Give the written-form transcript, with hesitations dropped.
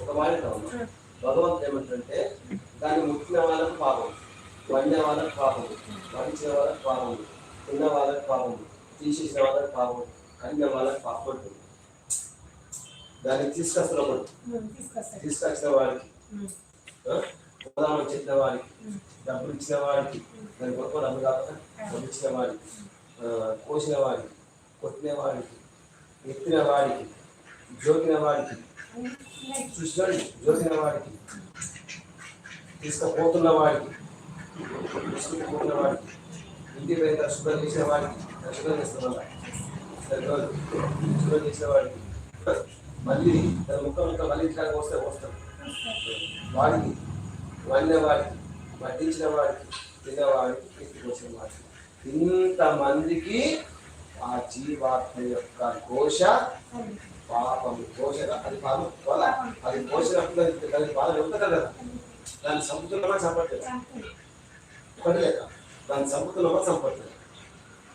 ఒక మాట భగవంతుడు ఏమంటే దాన్ని ముట్టిన వాళ్ళకు పాపం, వండిన వాళ్ళకు పాపం, మరించిన వాళ్ళకు పాపం, తిన్న వాళ్ళకు పాపం, తీసేసిన వాళ్ళకి పాపం, కడిగిన వాళ్ళకి పాపం ఉంటుంది. దాన్ని తీసుకొచ్చిన వాడికి, చెప్పిన వాడికి, డబ్బులు ఇచ్చిన వాడికి, దాని గొప్ప డబ్బు కాకుండా డబ్బు ఇచ్చిన వాడికి, కోసిన వాడికి, కొట్టిన వాడికి, ఎత్తిన వాడికి, జోకిన వాడికి, చూసినాడు జోకిన వాడికి, తీసుకుపోతున్న వాడికి, తీసుకుపోతున్న వాడికి, ఇంటికి పోయిన శుభ్రం చేసిన వాడికి, శుభ్రం చేస్తున్నా శుభ్రం చేసిన వాడికి, మళ్ళీ ముక్క మళ్ళీ ఇట్లా వస్తాం వాడికి, వండిన వాడికి, వడ్డించిన వాడికి, తిన్నవాడికి, ఎత్తుకొచ్చిన వాడికి, ఇంతమందికి ఆ జీవాత్మ యొక్క ఘోష పాపము. ఘోష అది పాపం వల్ల అది ఘోషనప్పుడు దానికి బాధ ఉంటుంది కదా, దాన్ని సంపుతున్నమా చంపట్లేదు, ఒకటి లేక దాన్ని సంపుతున్నమా చంపట్లేదు.